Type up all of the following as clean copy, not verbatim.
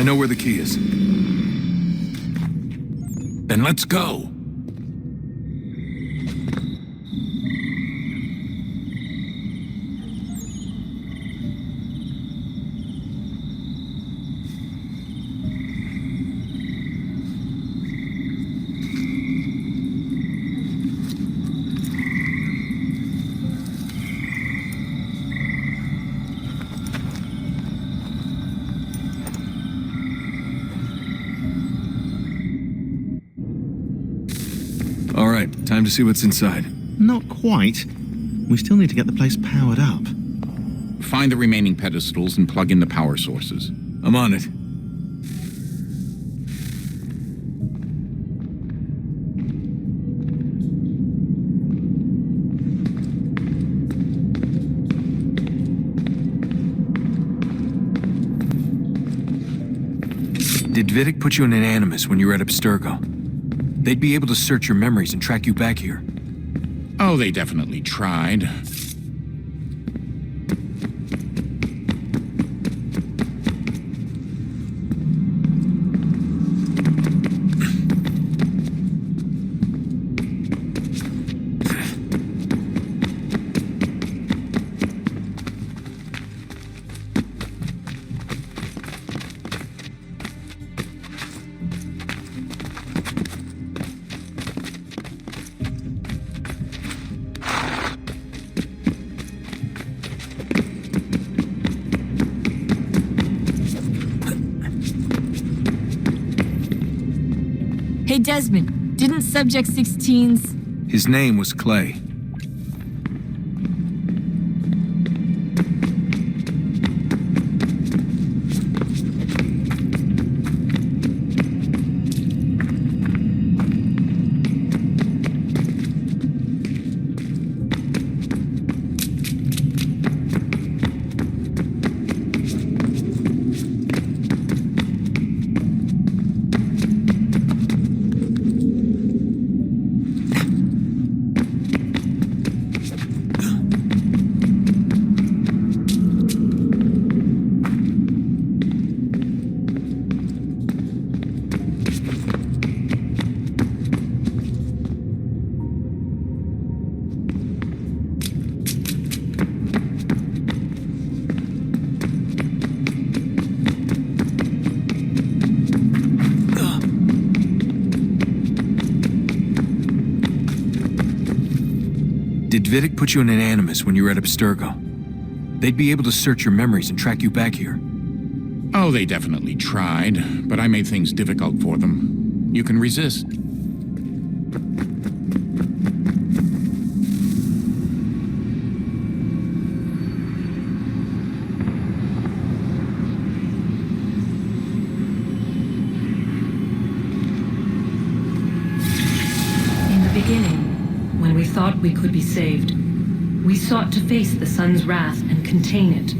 I know where the key is. Then let's go. All right, time to see what's inside. Not quite. We still need to get the place powered up. Find the remaining pedestals and plug in the power sources. I'm on it. Did Vidic put you in an animus when you were at Abstergo? They'd be able to search your memories and track you back here. Oh, they definitely tried. Hey Desmond, didn't Subject 16's... His name was Clay. Did Vidic put you in an animus when you were at Abstergo? They'd be able to search your memories and track you back here. Oh, they definitely tried, but I made things difficult for them. You can resist. In the beginning, when we thought we could be saved, we sought to face the sun's wrath and contain it.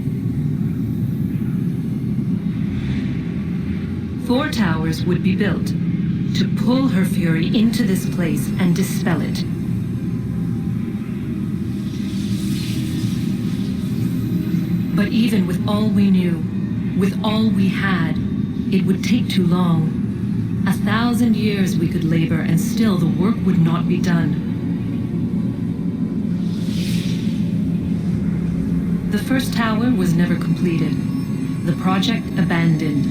4 towers would be built to pull her fury into this place and dispel it. But even with all we knew, with all we had, it would take too long. 1,000 years we could labor and still the work would not be done. The first tower was never completed. The project abandoned.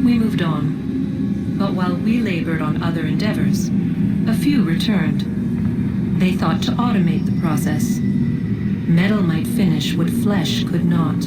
We moved on. But while we labored on other endeavors, a few returned. They thought to automate the process. Metal might finish what flesh could not.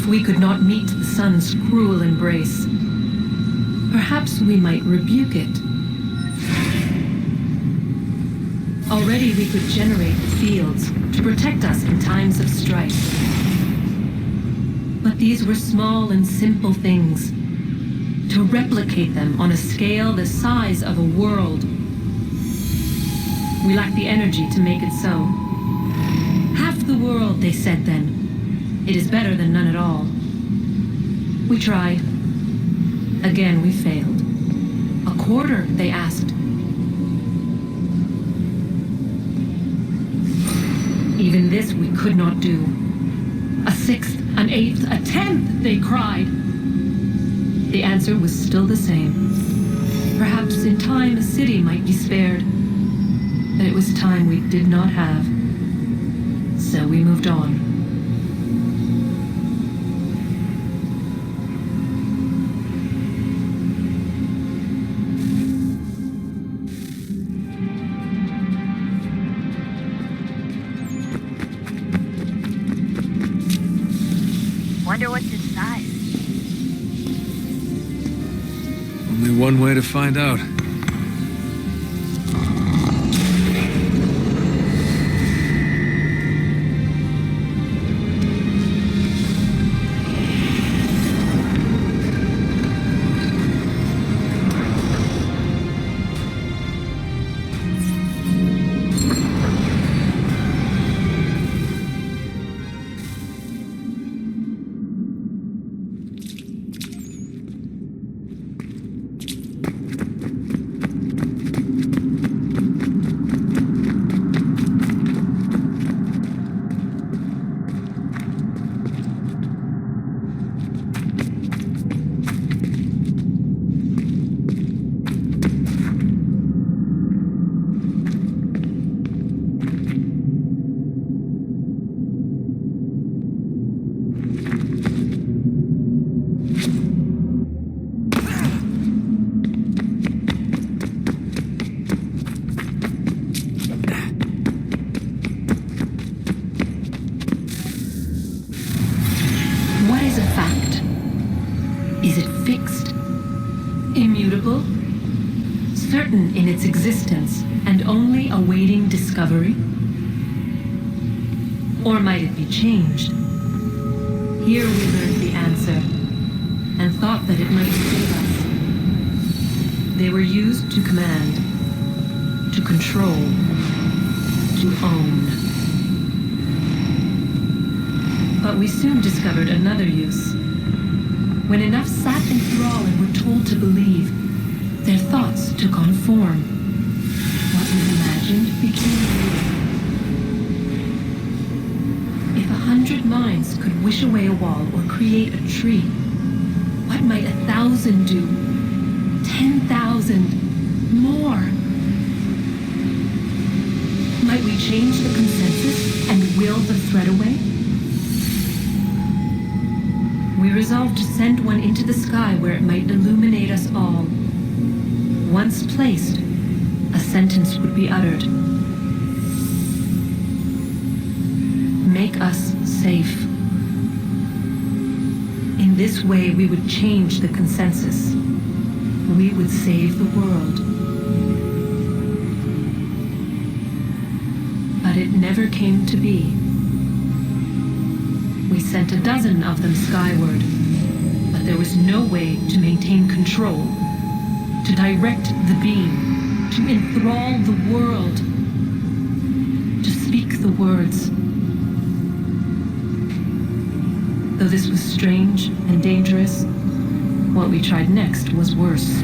If we could not meet the sun's cruel embrace, perhaps we might rebuke it. Already we could generate the fields to protect us in times of strife. But these were small and simple things. To replicate them on a scale the size of a world, we lack the energy to make it so. Half the world, they said then. It is better than none at all. We tried. Again, we failed. A quarter, they asked. Even this we could not do. A sixth, an eighth, a tenth, they cried. The answer was still the same. Perhaps in time a city might be spared. But it was time we did not have. So we moved on. Wonder what's inside. Only one way to find out. Immutable? Certain in its existence and only awaiting discovery? Or might it be changed? Here we learned the answer and thought that it might save us. They were used to command, to control, to own. But we soon discovered another use. When enough sat in thrall and were told to believe, their thoughts took on form. What was imagined became real. If 100 minds could wish away a wall or create a tree, what might 1,000 do? 10,000? More? Might we change the consensus and will the thread away? We resolved to send one into the sky where it might illuminate us all. Once placed, a sentence would be uttered. Make us safe. In this way, we would change the consensus. We would save the world. But it never came to be. We sent a dozen of them skyward, but there was no way to maintain control, to direct the beam, to enthrall the world, to speak the words. Though this was strange and dangerous, what we tried next was worse.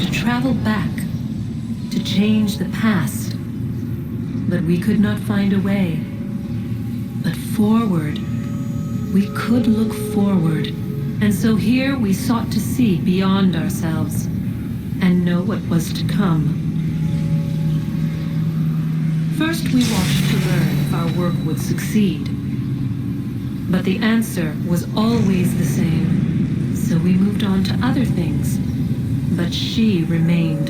to travel back, to change the past. But we could not find a way. But forward, we could look forward. And so here we sought to see beyond ourselves and know what was to come. First, we watched to learn if our work would succeed. But the answer was always the same. So we moved on to other things. But she remained.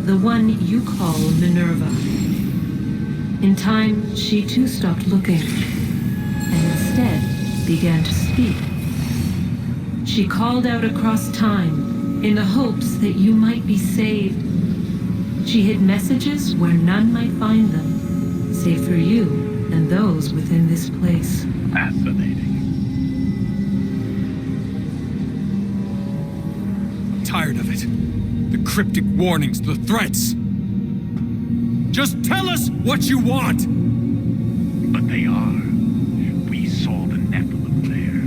The one you call Minerva. In time, she too stopped looking, and instead began to speak. She called out across time in the hopes that you might be saved. She hid messages where none might find them, save for you and those within this place. Fascinating. I'm tired of it. The cryptic warnings, the threats. Just tell us what you want! But they are. We saw the Nephilim there.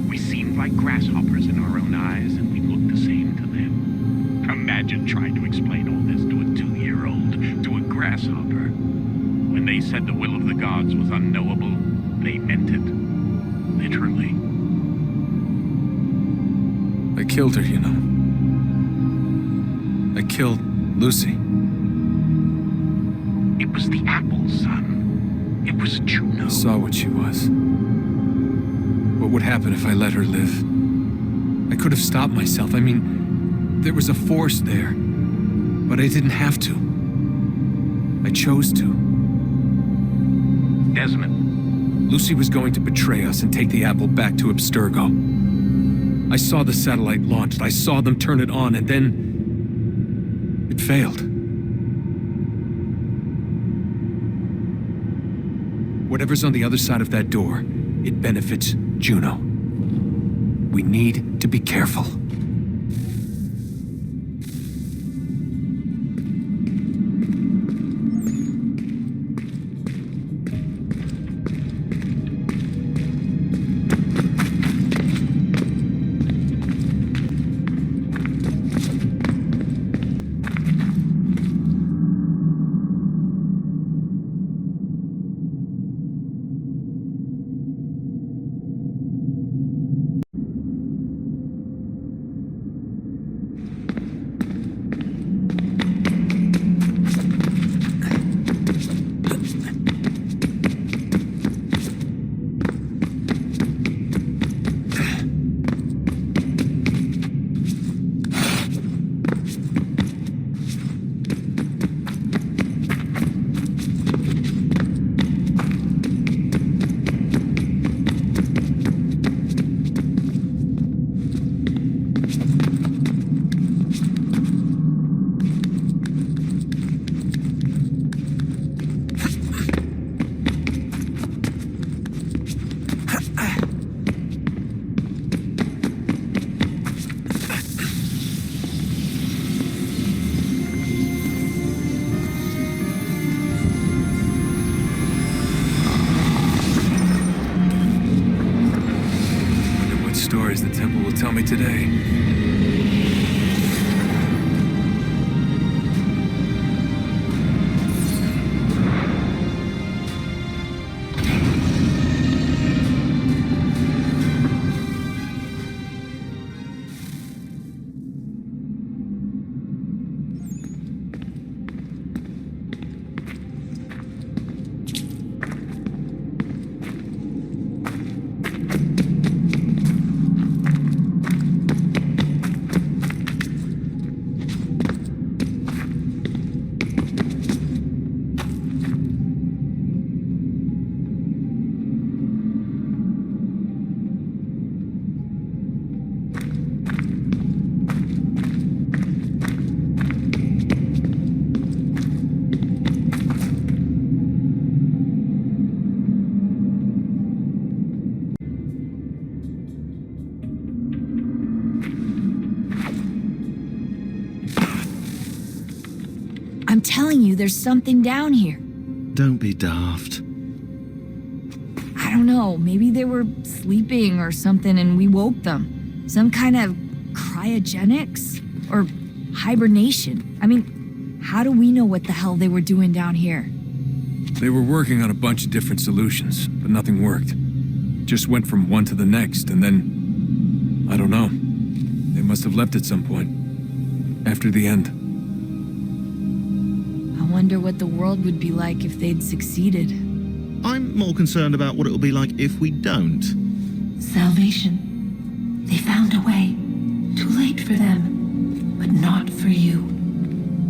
We seemed like grasshoppers in our own eyes, and we looked the same to them. Imagine trying to explain all this to a 2-year-old, to a grasshopper. When they said the will of the gods was unknowable, they meant it. Literally. I killed her, you know. I killed Lucy. It was the apple, son. It was Juno. I saw what she was. What would happen if I let her live? I could have stopped myself. I mean, there was a force there. But I didn't have to. I chose to. Desmond. Lucy was going to betray us and take the apple back to Abstergo. I saw the satellite launched. I saw them turn it on, and then it failed. Whatever's on the other side of that door, it benefits Juno. We need to be careful. Stories the temple will tell me today. I'm telling you, there's something down here. Don't be daft. I don't know, maybe they were sleeping or something and we woke them. Some kind of cryogenics? Or hibernation. I mean, how do we know what the hell they were doing down here? They were working on a bunch of different solutions, but nothing worked. Just went from one to the next, and then... I don't know. They must have left at some point. After the end. I wonder what the world would be like if they'd succeeded. I'm more concerned about what it'll be like if we don't. Salvation. They found a way. Too late for them, but not for you.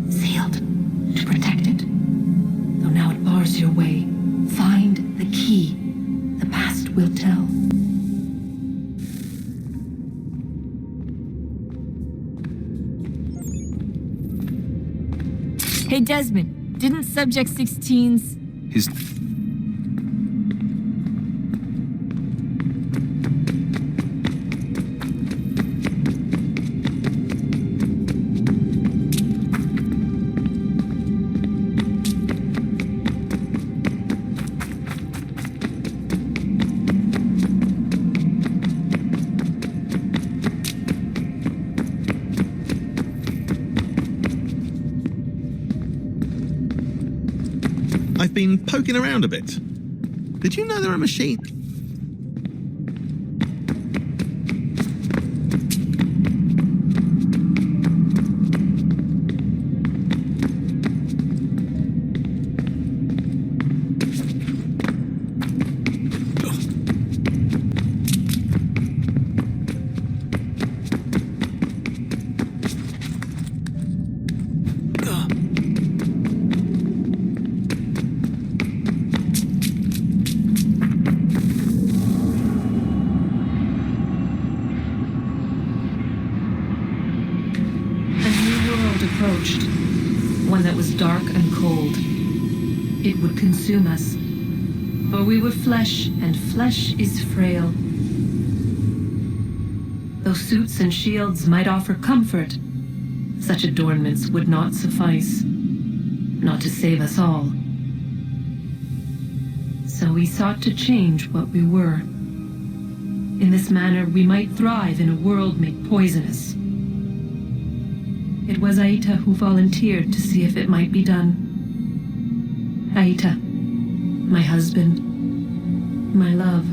Sealed to protect it. Though now it bars your way. Find the key. The past will tell. Hey, Desmond, didn't Subject 16's... His... I've been poking around a bit. Did you know there are machines? Approached, one that was dark and cold. It would consume us, for we were flesh, and flesh is frail. Though suits and shields might offer comfort, such adornments would not suffice, not to save us all. So we sought to change what we were. In this manner, we might thrive in a world made poisonous. It was Aita who volunteered to see if it might be done. Aita, my husband, my love.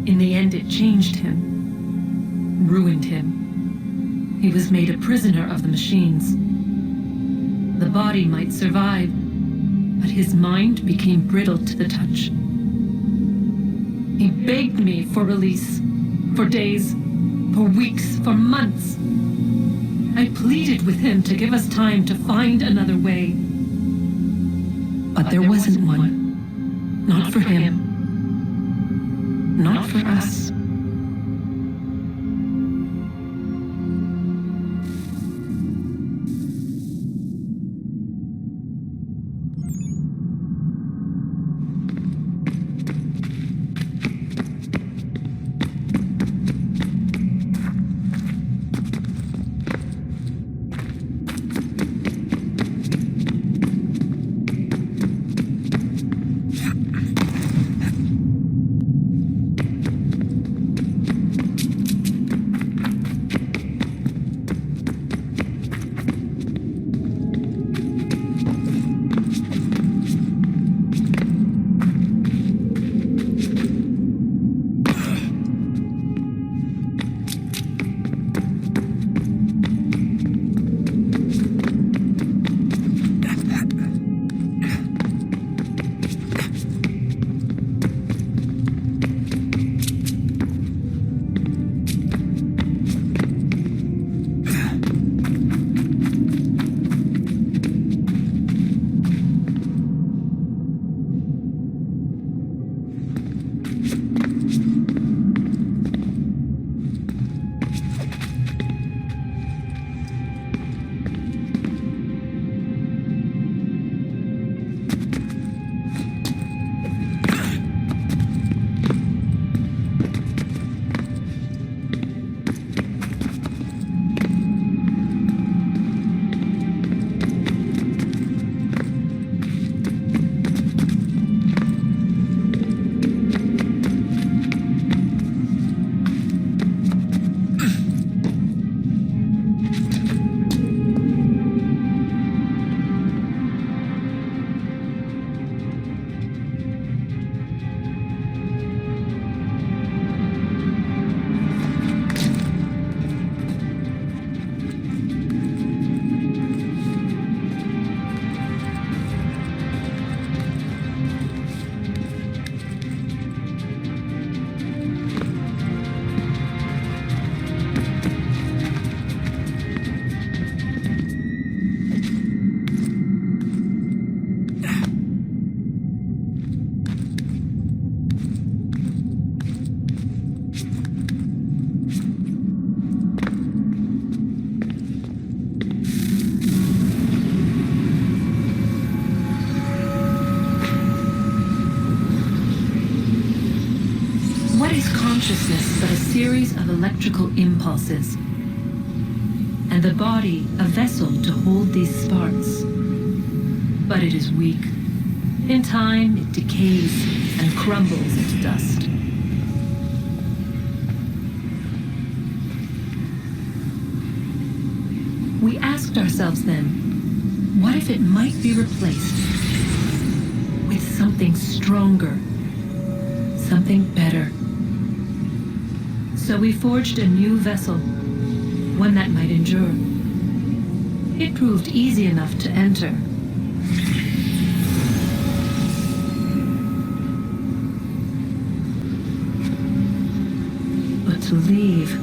In the end, it changed him, ruined him. He was made a prisoner of the machines. The body might survive, but his mind became brittle to the touch. He begged me for release, for days, for weeks, for months. I pleaded with him to give us time to find another way. But there wasn't one. Not for him. Not for us. series of electrical impulses, and the body a vessel to hold these sparks. But it is weak. In time, it decays and crumbles into dust. We asked ourselves then, what if it might be replaced with something stronger, something better? So we forged a new vessel, one that might endure. It proved easy enough to enter. But to leave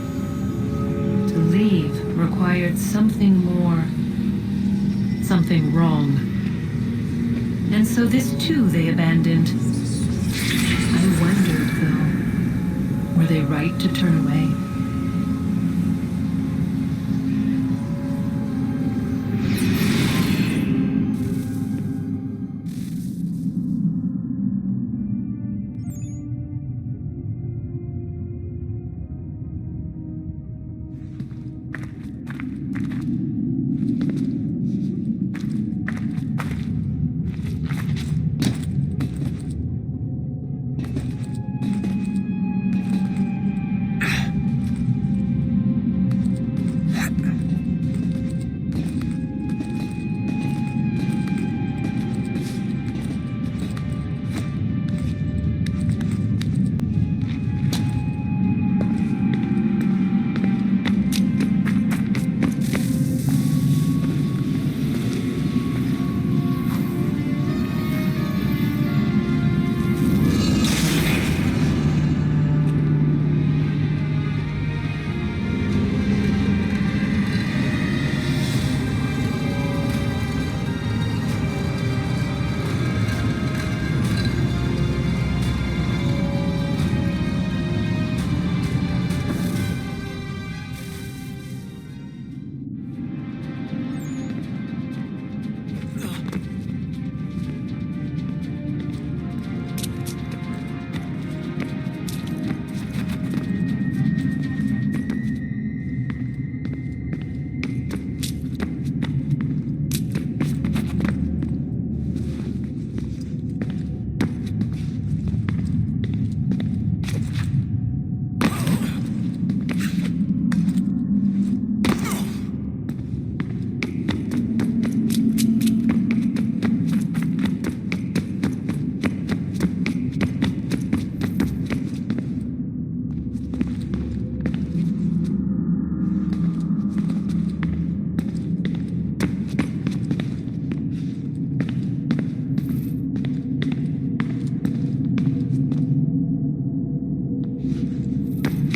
required something more, something wrong. And so this too they abandoned. I wondered, though, were they right to turn away?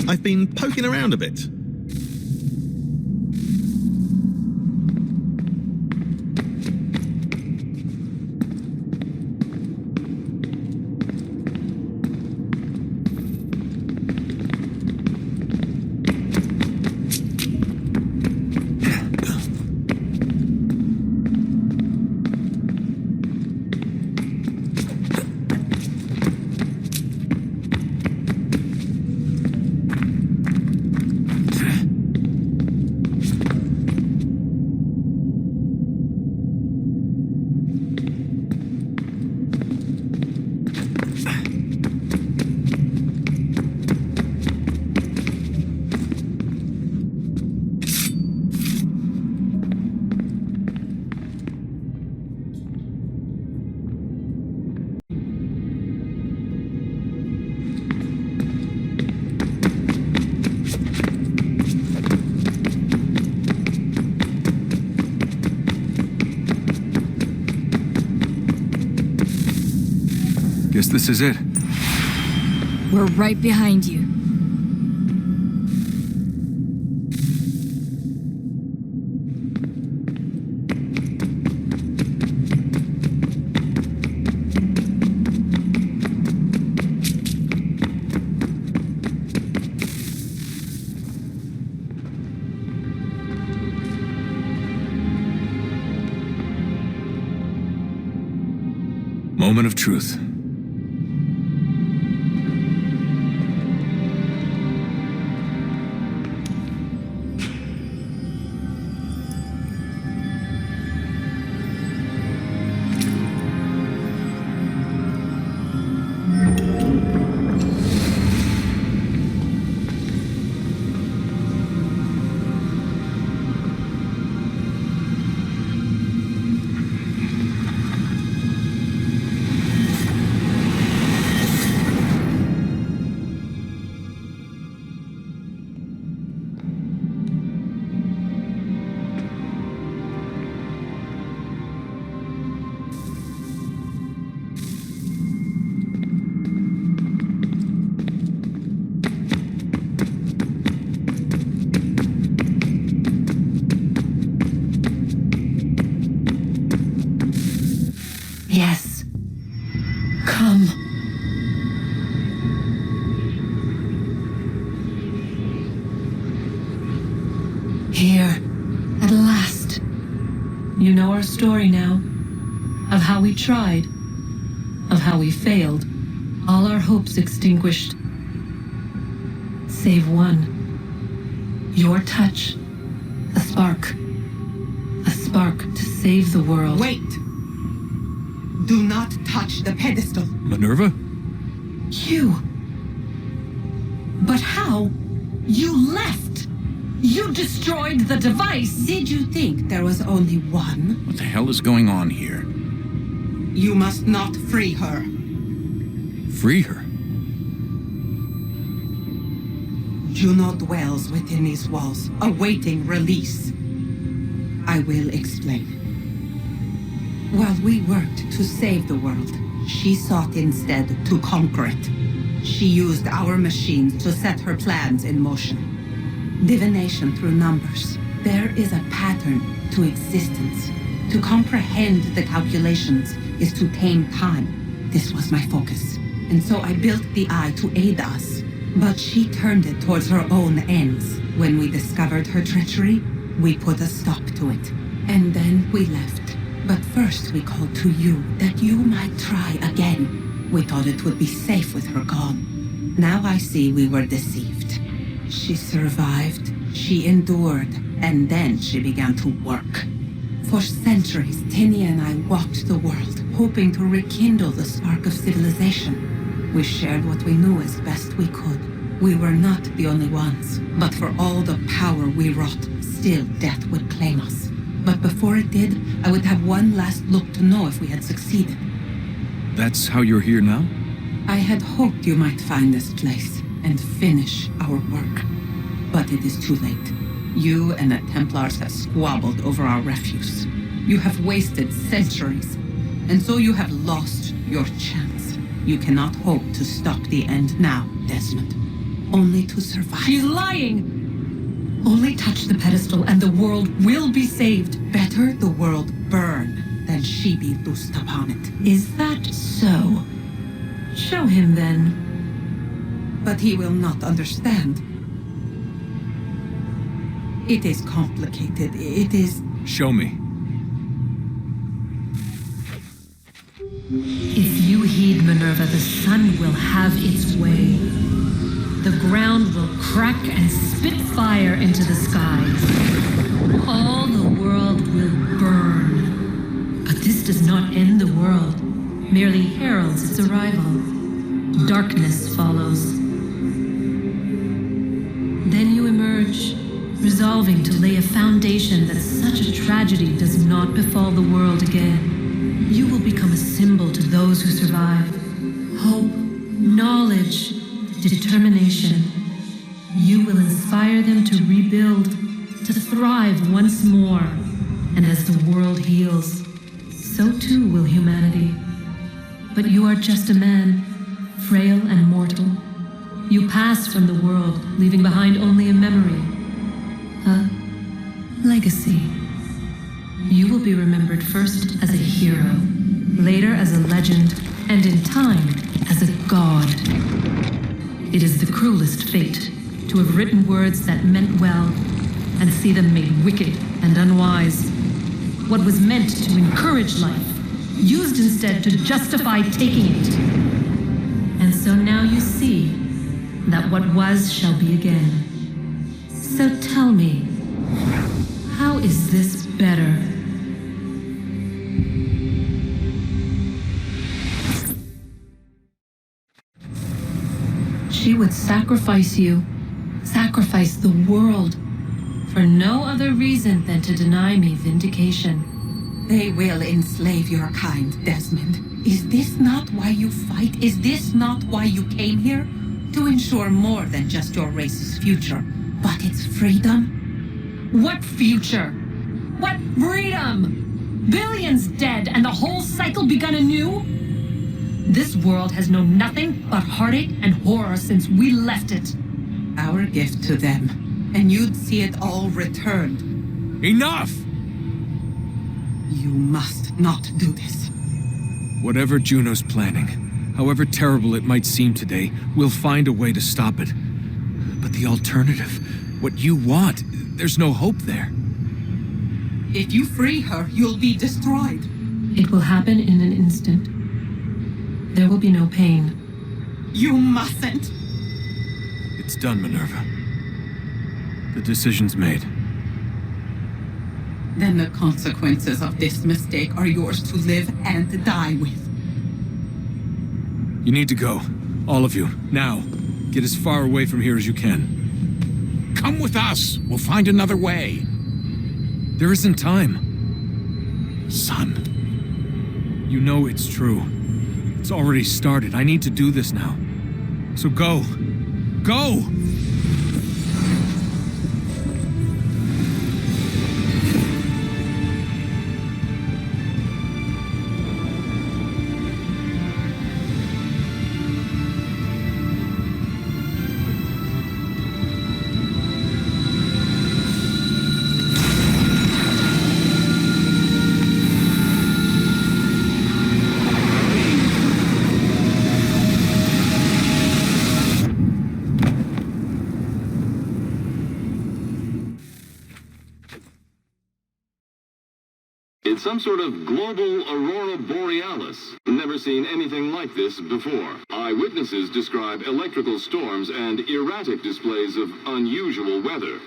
I've been poking around a bit. Guess this is it. We're right behind you. Moment of truth. Yes. Come. Here, at last. You know our story now. Of how we tried. Of how we failed. All our hopes extinguished. Save one. Your touch. A spark. A spark to save the world. Wait! Do not touch the pedestal. Minerva? You. But how? You left! You destroyed the device! Did you think there was only one? What the hell is going on here? You must not free her. Free her? Juno dwells within these walls, awaiting release. I will explain. While we worked to save the world, she sought instead to conquer it. She used our machines to set her plans in motion. Divination through numbers. There is a pattern to existence. To comprehend the calculations is to tame time. This was my focus. And so I built the eye to aid us. But she turned it towards her own ends. When we discovered her treachery, we put a stop to it. And then we left. But first we called to you, that you might try again. We thought it would be safe with her gone. Now I see we were deceived. She survived, she endured, and then she began to work. For centuries, Tinia and I walked the world, hoping to rekindle the spark of civilization. We shared what we knew as best we could. We were not the only ones, but for all the power we wrought, still death would claim us. But before it did, I would have one last look to know if we had succeeded. That's how you're here now? I had hoped you might find this place and finish our work. But it is too late. You and the Templars have squabbled over our refuse. You have wasted centuries, and so you have lost your chance. You cannot hope to stop the end now, Desmond. Only to survive. She's lying! Only touch the pedestal and the world will be saved. Better the world burn than she be loosed upon it. Is that so? Show him then. But he will not understand. It is complicated. It is... Show me. If you heed Minerva, the sun will have its way. The ground will crack and spit fire into the skies. All the world will burn. But this does not end the world, merely heralds its arrival. Darkness follows. Then you emerge, resolving to lay a foundation that such a tragedy does not befall the world again. You will become a symbol to those who survive. Hope, knowledge, determination. You will inspire them to rebuild, to thrive once more. And as the world heals, so too will humanity. But you are just a man, frail and mortal. You pass from the world, leaving behind only a memory. A legacy. You will be remembered first as a hero, later as a legend, and in time as a god. It is the cruelest fate to have written words that meant well and see them made wicked and unwise. What was meant to encourage life, used instead to justify taking it. And so now you see that what was shall be again. So tell me, how is this better? She would sacrifice you, sacrifice the world, for no other reason than to deny me vindication. They will enslave your kind, Desmond. Is this not why you fight? Is this not why you came here? To ensure more than just your race's future, but its freedom? What future? What freedom? Billions dead and the whole cycle begun anew? This world has known nothing but heartache and horror since we left it. Our gift to them, and you'd see it all returned. Enough! You must not do this. Whatever Juno's planning, however terrible it might seem today, we'll find a way to stop it. But the alternative, what you want, there's no hope there. If you free her, you'll be destroyed. It will happen in an instant. There will be no pain. You mustn't. It's done, Minerva. The decision's made. Then the consequences of this mistake are yours to live and die with. You need to go. All of you. Now. Get as far away from here as you can. Come with us. We'll find another way. There isn't time. Son. You know it's true. It's already started. I need to do this now. So go. Go! It's some sort of global aurora borealis. Never seen anything like this before. Eyewitnesses describe electrical storms and erratic displays of unusual weather.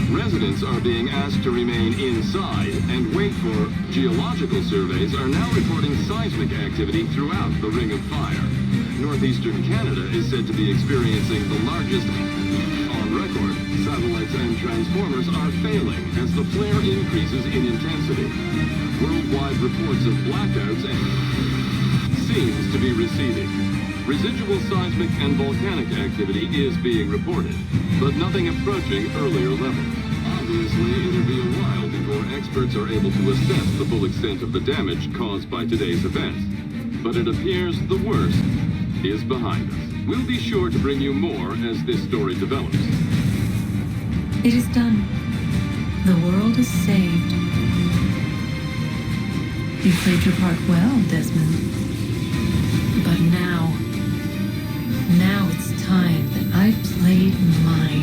Residents are being asked to remain inside and wait for geological surveys are now reporting seismic activity throughout the Ring of Fire. Northeastern Canada is said to be experiencing the largest on record. Satellites and transformers are failing as the flare increases in intensity. Worldwide reports of blackouts seems to be receding. Residual seismic and volcanic activity is being reported, but nothing approaching earlier levels. Obviously, it'll be a while before experts are able to assess the full extent of the damage caused by today's events. But it appears the worst is behind us. We'll be sure to bring you more as this story develops. It is done. The world is saved. You played your part well, Desmond. But now it's time that I played mine.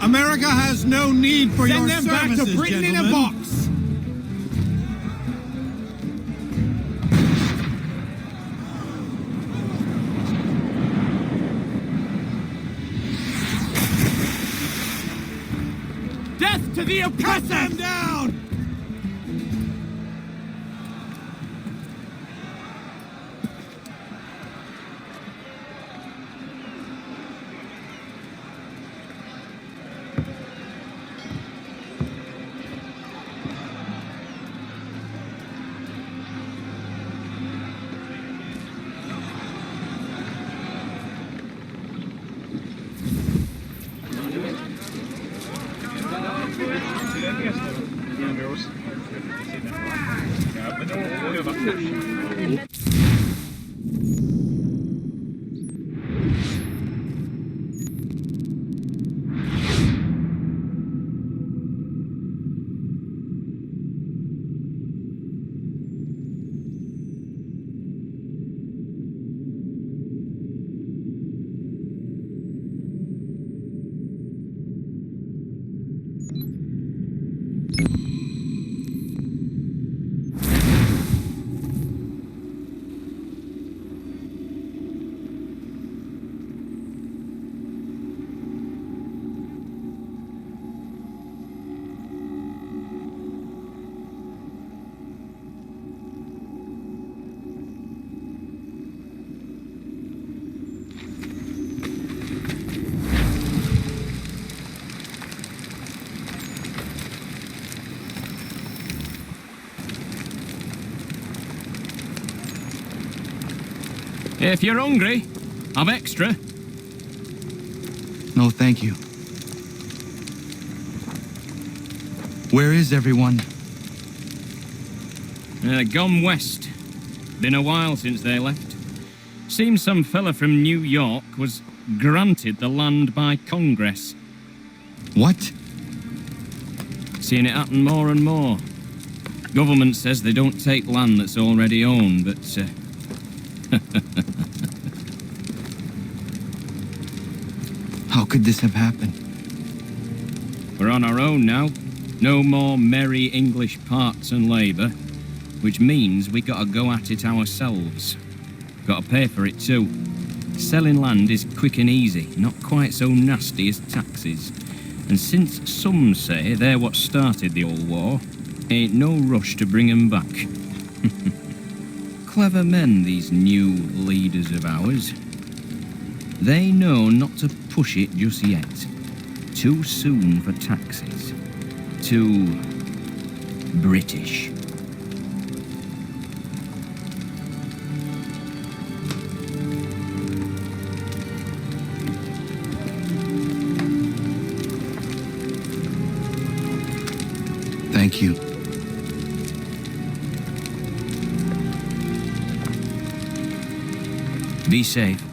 America has no need for your Send them back services, to Britain in a gentlemen. box! Death to the oppressor! Cut them down! If you're hungry, have extra. No, thank you. Where is everyone? Gone west. Been a while since they left. Seems some fella from New York was granted the land by Congress. What? Seeing it happen more and more. Government says they don't take land that's already owned, but How could this have happened? we're on our own now. No more merry English parts and labour, which means we gotta go at it ourselves. Gotta pay for it too. Selling land is quick and easy, not quite so nasty as taxes. And since some say they're what started the old war, ain't no rush to bring 'em back. Clever men, these new leaders of ours. They know not to push it just yet. Too soon for taxes. Too British. Thank you. Be safe.